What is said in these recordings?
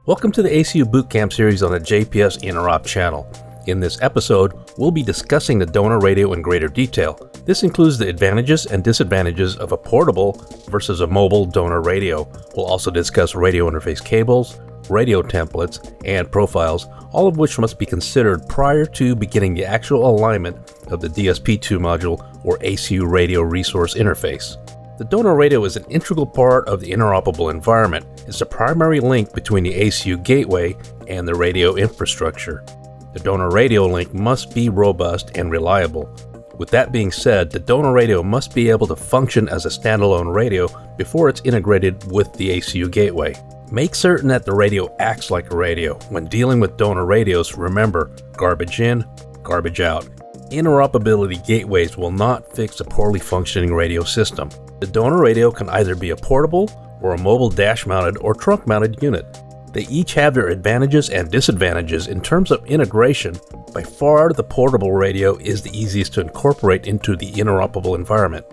Welcome to the ACU Bootcamp series on the JPS Interop channel. In this episode, we'll be discussing the donor radio in greater detail. This includes the advantages and disadvantages of a portable versus a mobile donor radio. We'll also discuss radio interface cables, radio templates, and profiles, all of which must be considered prior to beginning the actual alignment of the DSP2 module or ACU radio resource interface. The donor radio is an integral part of the interoperable environment. It's the primary link between the ACU Gateway and the radio infrastructure. The donor radio link must be robust and reliable. With that being said, the donor radio must be able to function as a standalone radio before it's integrated with the ACU Gateway. Make certain that the radio acts like a radio. When dealing with donor radios, remember, garbage in, garbage out. Interoperability gateways will not fix a poorly functioning radio system. The donor radio can either be a portable or a mobile dash-mounted or trunk-mounted unit. They each have their advantages and disadvantages in terms of integration. By far, the portable radio is the easiest to incorporate into the interoperable environment.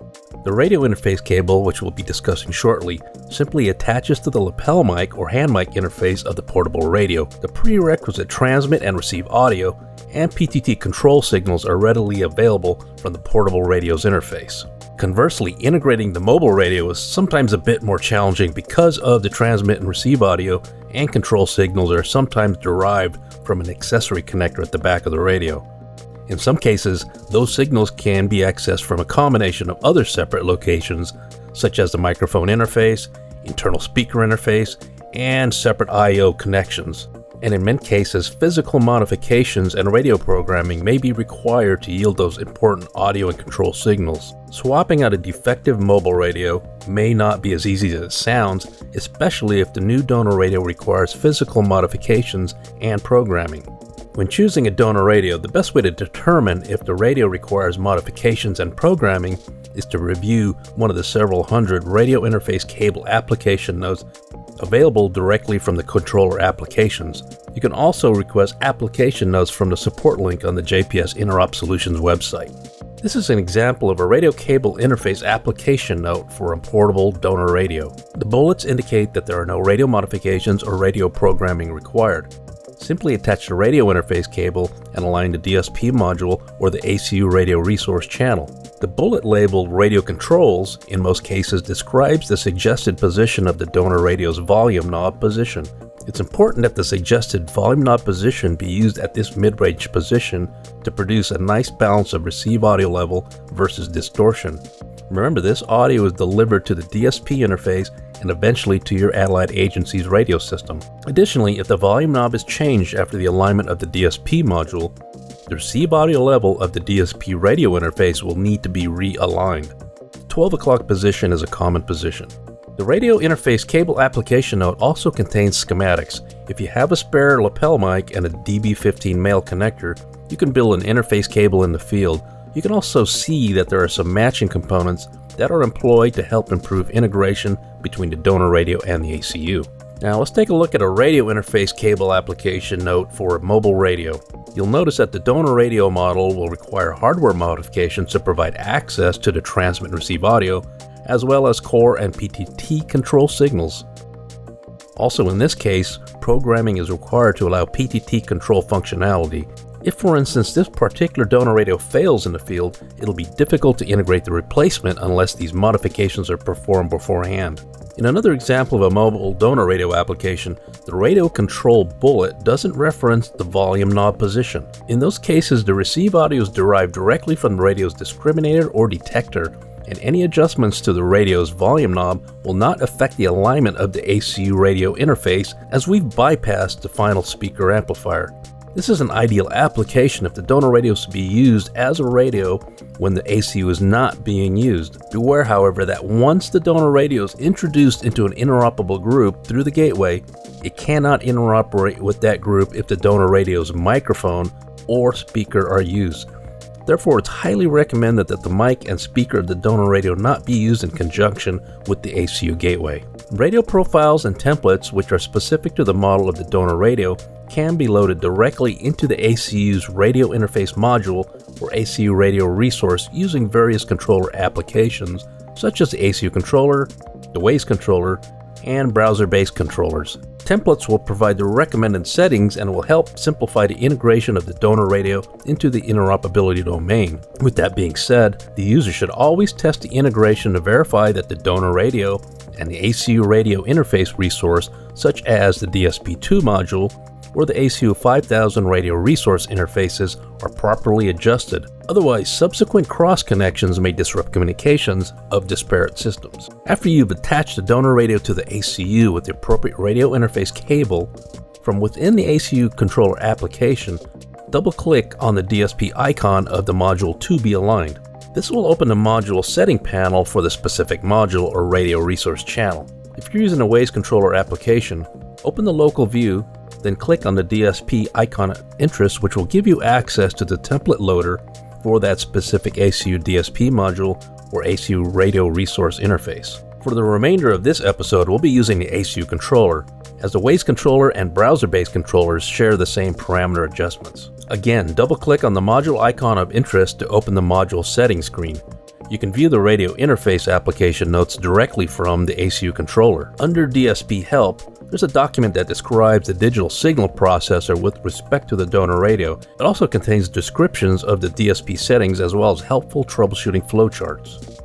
The radio interface cable, which we'll be discussing shortly, simply attaches to the lapel mic or hand mic interface of the portable radio. The prerequisite transmit and receive audio and PTT control signals are readily available from the portable radio's interface. Conversely, integrating the mobile radio is sometimes a bit more challenging because of the transmit and receive audio and control signals are sometimes derived from an accessory connector at the back of the radio. In some cases, those signals can be accessed from a combination of other separate locations, such as the microphone interface, internal speaker interface, and separate I/O connections. And in many cases, physical modifications and radio programming may be required to yield those important audio and control signals. Swapping out a defective mobile radio may not be as easy as it sounds, especially if the new donor radio requires physical modifications and programming. When choosing a donor radio, the best way to determine if the radio requires modifications and programming is to review one of the several hundred radio interface cable application notes available directly from the controller applications. You can also request application notes from the support link on the JPS Interop Solutions website. This is an example of a radio cable interface application note for a portable donor radio. The bullets indicate that there are no radio modifications or radio programming required. Simply attach the radio interface cable and align the DSP module or the ACU radio resource channel. The bullet labeled radio controls, in most cases, describes the suggested position of the donor radio's volume knob position. It's important that the suggested volume knob position be used at this mid-range position to produce a nice balance of receive audio level versus distortion. Remember, this audio is delivered to the DSP interface and eventually to your allied agency's radio system. Additionally, if the volume knob is changed after the alignment of the DSP module, the receive audio level of the DSP radio interface will need to be realigned. The 12 o'clock position is a common position. The radio interface cable application note also contains schematics. If you have a spare lapel mic and a DB15 male connector, you can build an interface cable in the field. You can also see that there are some matching components that are employed to help improve integration between the donor radio and the ACU. Now let's take a look at a radio interface cable application note for a mobile radio. You'll notice that the donor radio model will require hardware modifications to provide access to the transmit and receive audio, as well as core and PTT control signals. Also in this case, programming is required to allow PTT control functionality. If, for instance, this particular donor radio fails in the field, it'll be difficult to integrate the replacement unless these modifications are performed beforehand. In another example of a mobile donor radio application, the radio control bullet doesn't reference the volume knob position. In those cases, the receive audio is derived directly from the radio's discriminator or detector, and any adjustments to the radio's volume knob will not affect the alignment of the ACU radio interface, as we've bypassed the final speaker amplifier. This is an ideal application if the donor radio is to be used as a radio when the ACU is not being used. Beware, however, that once the donor radio is introduced into an interoperable group through the gateway, it cannot interoperate with that group if the donor radio's microphone or speaker are used. Therefore, it's highly recommended that the mic and speaker of the donor radio not be used in conjunction with the ACU Gateway. Radio profiles and templates, which are specific to the model of the donor radio, can be loaded directly into the ACU's radio interface module or ACU radio resource using various controller applications such as the ACU controller, the Waze controller, and browser-based controllers. Templates will provide the recommended settings and will help simplify the integration of the donor radio into the interoperability domain. With that being said, the user should always test the integration to verify that the donor radio and the ACU radio interface resource, such as the DSP2 module or the ACU 5000 radio resource interfaces, are properly adjusted. Otherwise, subsequent cross-connections may disrupt communications of disparate systems. After you've attached the donor radio to the ACU with the appropriate radio interface cable, from within the ACU controller application, double-click on the DSP icon of the module to be aligned. This will open the module setting panel for the specific module or radio resource channel. If you're using a Waze controller application, open the local view, then click on the DSP icon of interest, which will give you access to the template loader for that specific ACU DSP module or ACU radio resource interface. For the remainder of this episode, we'll be using the ACU controller, as the Waze controller and browser-based controllers share the same parameter adjustments. Again, double-click on the module icon of interest to open the module settings screen. You can view the radio interface application notes directly from the ACU controller. Under DSP Help, there's a document that describes the digital signal processor with respect to the donor radio. It also contains descriptions of the DSP settings as well as helpful troubleshooting flowcharts.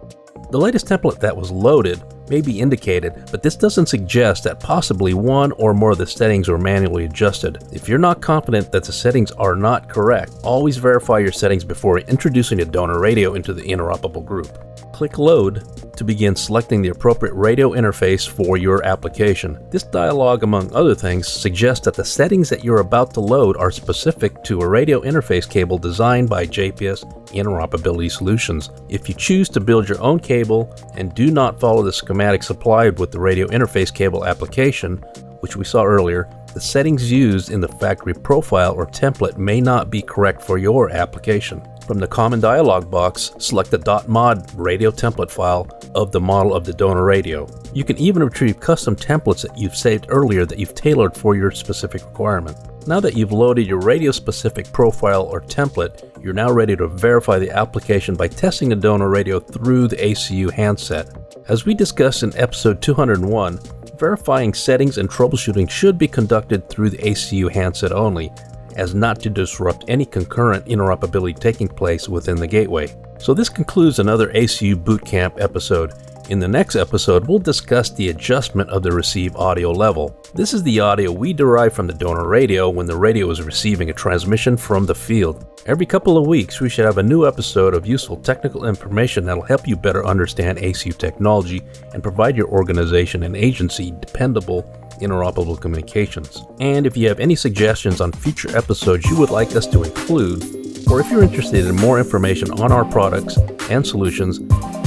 The latest template that was loaded may be indicated, but this doesn't suggest that possibly one or more of the settings were manually adjusted. If you're not confident that the settings are not correct, always verify your settings before introducing the donor radio into the interoperable group. Click Load to begin selecting the appropriate radio interface for your application. This dialog, among other things, suggests that the settings that you're about to load are specific to a radio interface cable designed by JPS Interoperability Solutions. If you choose to build your own cable and do not follow the schematic supplied with the radio interface cable application, which we saw earlier, the settings used in the factory profile or template may not be correct for your application. From the common dialog box, select the .mod radio template file of the model of the donor radio. You can even retrieve custom templates that you've saved earlier that you've tailored for your specific requirement. Now that you've loaded your radio-specific profile or template, you're now ready to verify the application by testing the donor radio through the ACU handset. As we discussed in episode 201, verifying settings and troubleshooting should be conducted through the ACU handset only, as not to disrupt any concurrent interoperability taking place within the gateway. So this concludes another ACU Bootcamp episode. In the next episode, we'll discuss the adjustment of the receive audio level. This is the audio we derive from the donor radio when the radio is receiving a transmission from the field. Every couple of weeks, we should have a new episode of useful technical information that'll help you better understand ACU technology and provide your organization and agency dependable, interoperable communications. And if you have any suggestions on future episodes you would like us to include, or if you're interested in more information on our products and solutions,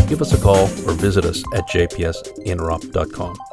give us a call or visit us at jpsinterop.com.